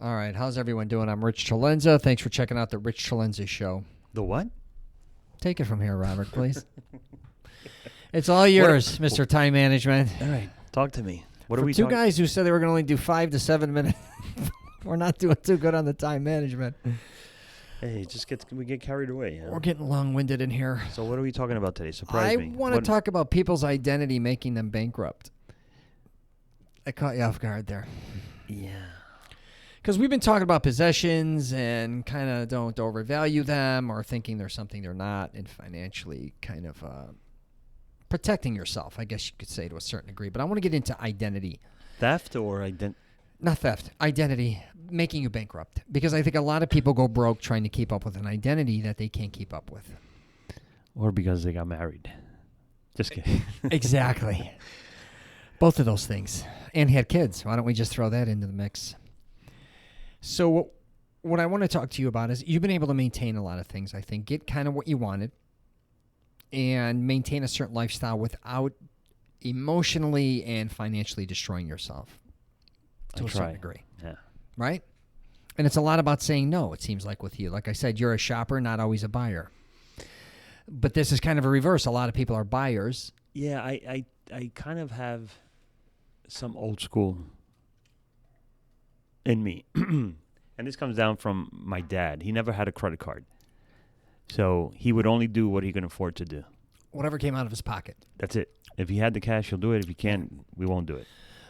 All right, how's everyone doing? I'm Rich Chalenza. Thanks for checking out the Rich Chalenza Show. The what? Take it from here, Robert, please. It's all yours, Mr. Time Management. All right, talk to me. What For are we two talking? guys who said they were going to only do 5 to 7 minutes, we're not doing too good on the time management. Hey, we get carried away. We're getting long-winded in here. So what are we talking about today? Surprise I me. want to talk about people's identity making them bankrupt. I caught you off guard there. Yeah. Because we've been talking about possessions and kind of don't overvalue them or thinking they're something they're not, and financially kind of protecting yourself, I guess you could say, to a certain degree. But I want to get into identity. Theft or Not theft. Identity making you bankrupt. Because I think a lot of people go broke trying to keep up with an identity that they can't keep up with. or because they got married? Just kidding. Exactly. Both of those things. And had kids. Why don't we just throw that into the mix? So what I want to talk to you about is you've been able to maintain a lot of things, I think. Get kind of what you wanted and maintain a certain lifestyle without emotionally and financially destroying yourself to a certain degree. Yeah. Right? And it's a lot about saying no, it seems like with you. Like I said, you're a shopper, not always a buyer. But this is kind of a reverse. A lot of people are buyers. Yeah, I kind of have some old school in me. And this comes down from my dad. He never had a credit card. So he would only do what he can afford to do. Whatever came out of his pocket. That's it. If he had the cash, he'll do it. If he can't, we won't do it.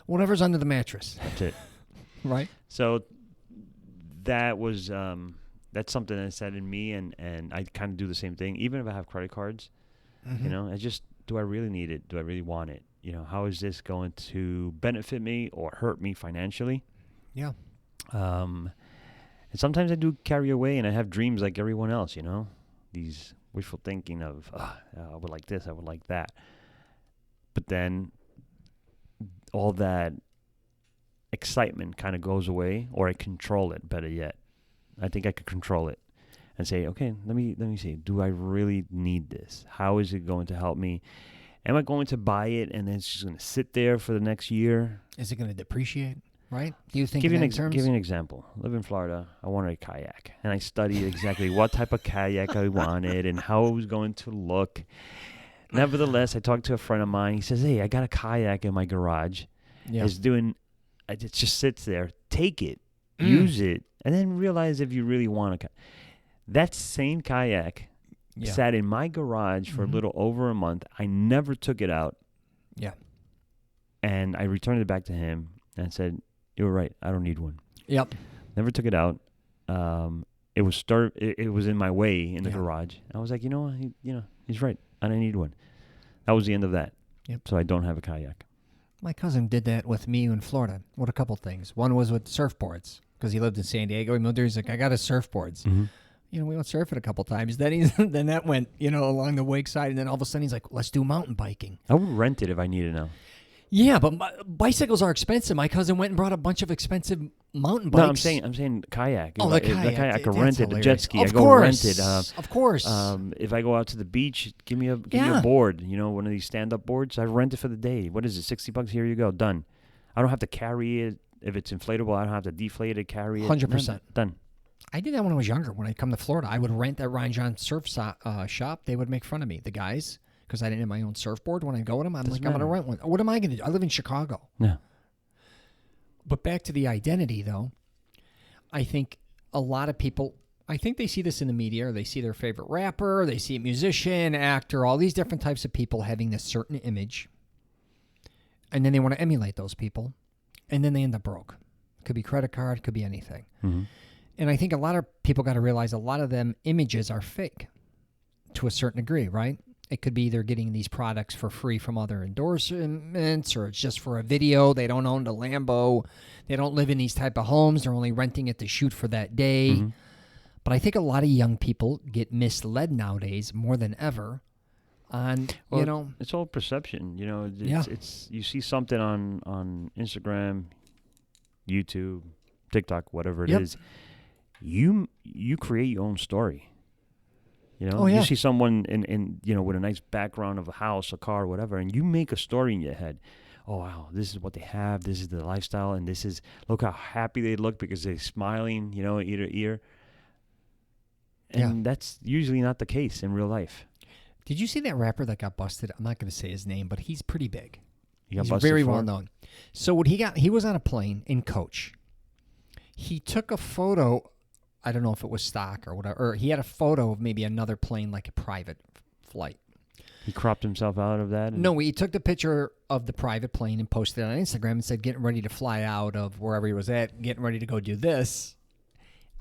Whatever's under the mattress. That's it. Right? So that was that's something that said in me, and I kind of do the same thing. Even if I have credit cards, you know, do I really need it? Do I really want it? You know, how is this going to benefit me or hurt me financially? Yeah. And sometimes I do carry away, and I have dreams like everyone else, you know, these wishful thinking of, I would like this, I would like that. But then all that excitement kind of goes away, or I control it, better yet. I think I could control it and say, okay, let me see. Do I really need this? How is it going to help me? Am I going to buy it and then it's just going to sit there for the next year? Is it going to depreciate? Right? Do you think Give you in terms? Give you an example. I live in Florida. I wanted a kayak, and I studied exactly what type of kayak I wanted and how it was going to look. Nevertheless, I talked to a friend of mine. He says, "Hey, I got a kayak in my garage. Yeah. It just sits there. Take it, use it, and then realize if you really want a kayak." That same kayak sat in my garage for a little over a month. I never took it out. Yeah. And I returned it back to him and said, "You were right. I don't need one." Yep. Never took it out. It was in my way in the garage. I was like, you know what? He's right. I don't need one. That was the end of that. Yep. So I don't have a kayak. My cousin did that with me in Florida. With a couple things. One was with surfboards because he lived in San Diego. He moved there. He's like, I got a surfboards. Mm-hmm. You know, we went surfing a couple times. Then then that went, along the wake side, and then all of a sudden he's like, let's do mountain biking. I would rent it if I needed now. Yeah, but bicycles are expensive. My cousin went and brought a bunch of expensive mountain bikes. No, I'm saying kayak. Oh, the kayak. I could rent it. The jet ski. Of I go course. rent it. Of course. If I go out to the beach, give me a board. One of these stand-up boards. I rent it for the day. What is it? $60? Here you go. Done. I don't have to carry it. If it's inflatable, I don't have to deflate it, carry it. 100%. Done. I did that when I was younger. When I come to Florida, I would rent that Ryan John surf shop. They would make fun of me, the guys, because I didn't have my own surfboard. When I go with them, I'm I'm going to rent one. What am I going to do? I live in Chicago. Yeah. But back to the identity, though, I think a lot of people, I think they see this in the media, or they see their favorite rapper, they see a musician, actor, all these different types of people having this certain image, and then they want to emulate those people, and then they end up broke. Could be credit card, could be anything. Mm-hmm. And I think a lot of people got to realize a lot of them images are fake to a certain degree, right? It could be they're getting these products for free from other endorsements, or it's just for a video. They don't own the Lambo. They don't live in these type of homes. They're only renting it to shoot for that day. Mm-hmm. But I think a lot of young people get misled nowadays more than ever on, It's all perception. It's you see something on Instagram, YouTube, TikTok, whatever it is. You create your own story. You see someone in with a nice background of a house, a car, whatever, and you make a story in your head. oh wow, this is what they have, this is the lifestyle, and this is, look how happy they look because they're smiling, ear to ear. And that's usually not the case in real life. Did you see that rapper that got busted? I'm not going to say his name, but he's pretty big. He's busted very for well it? known. So what he was on a plane in coach. He took a photo. I don't know if it was stock or whatever. Or he had a photo of maybe another plane, like a private flight. He cropped himself out of that? No, he took the picture of the private plane and posted it on Instagram and said, getting ready to fly out of wherever he was at, getting ready to go do this.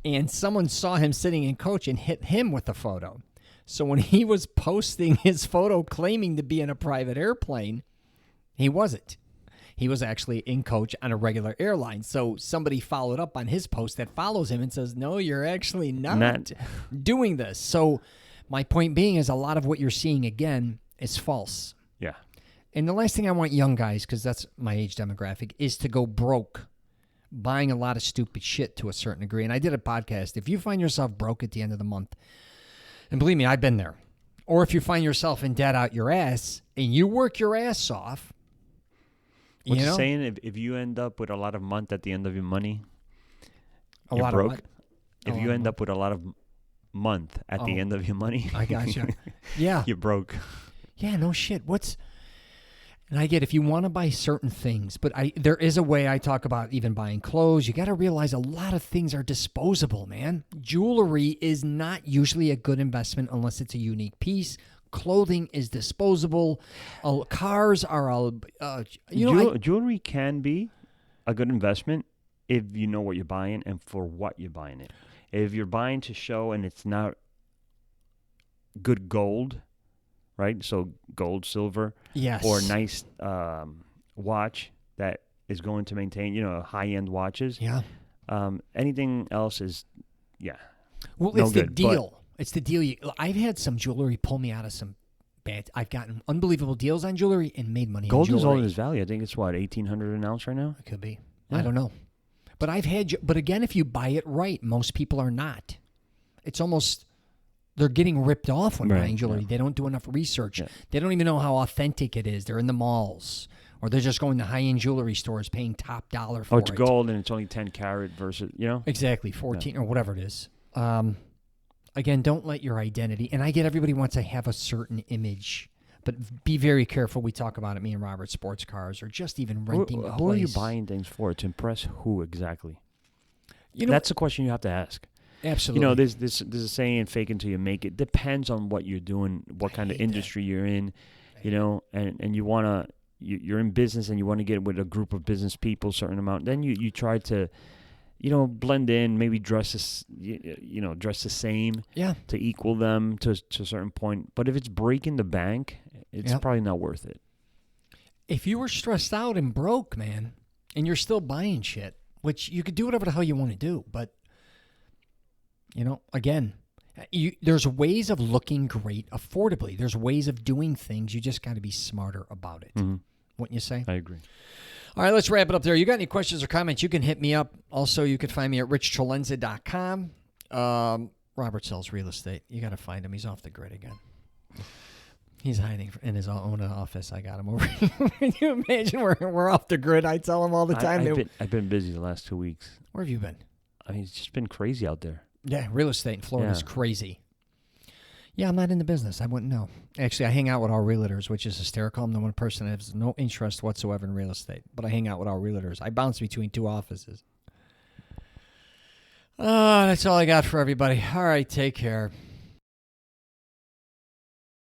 And someone saw him sitting in coach and hit him with the photo. So when he was posting his photo claiming to be in a private airplane, he wasn't. He was actually in coach on a regular airline. So somebody followed up on his post that follows him and says, no, you're actually not doing this. So my point being is a lot of what you're seeing, again, is false. Yeah. And the last thing I want young guys, because that's my age demographic, is to go broke buying a lot of stupid shit to a certain degree. And I did a podcast. If you find yourself broke at the end of the month, and believe me, I've been there, or if you find yourself in debt out your ass and you work your ass off, What's you know, saying, if you end up with a lot of month at the end of your money, a you're lot broke. of what? If you end up with a lot of month at the end of your money, I gotcha. Yeah. you're broke. Yeah, no shit. And I get if you want to buy certain things, but there is a way I talk about even buying clothes. You got to realize a lot of things are disposable, man. Jewelry is not usually a good investment unless it's a unique piece. Clothing is disposable. Cars are, Jewelry can be a good investment if you know what you're buying and for what you're buying it. If you're buying to show and it's not good gold, right? So gold, silver, yes, or nice watch that is going to maintain, high-end watches. Yeah. Anything else is, Well, no it's good, the deal. It's the deal. I've had some jewelry pull me out of some bad. I've gotten unbelievable deals on jewelry and made money gold on jewelry. is all in its value. I think it's what, $1,800 an ounce right now? It could be. Yeah. I don't know. But but again, if you buy it right, most people are not. It's almost, they're getting ripped off when buying jewelry. Yeah. They don't do enough research. Yeah. They don't even know how authentic it is. They're in the malls. Or they're just going to high-end jewelry stores paying top dollar for it. Oh, it's gold and it's only 10 carat versus, Exactly, 14 or whatever it is. Again, don't let your identity, and I get everybody wants to have a certain image, but be very careful. We talk about it, me and Robert, sports cars, or just even renting a place. Who are you buying things for? To impress who exactly? You know, that's the question you have to ask. Absolutely. There's a saying, fake until you make it. Depends on what you're doing, what kind of industry you're in, and you want to, you're in business and you want to get with a group of business people, certain amount. Then you try to, blend in, maybe dress the same, to equal them to a certain point. But if it's breaking the bank, it's probably not worth it. If you were stressed out and broke, man, and you're still buying shit, which you could do whatever the hell you want to do, but again, there's ways of looking great affordably. There's ways of doing things. You just got to be smarter about it. Mm-hmm. Wouldn't you say? I agree. All right, let's wrap it up there. You got any questions or comments, you can hit me up. Also, you can find me at richtrolenza.com. Robert sells real estate. You got to find him. He's off the grid again. He's hiding in his own office. I got him over here. Can you imagine we're off the grid? I tell him all the time. I've been busy the last 2 weeks. Where have you been? I mean, it's just been crazy out there. Yeah, real estate in Florida is crazy. Yeah, I'm not in the business. I wouldn't know. Actually, I hang out with all realtors, which is hysterical. I'm the one person that has no interest whatsoever in real estate, but I hang out with all realtors. I bounce between two offices. That's all I got for everybody. All right, take care.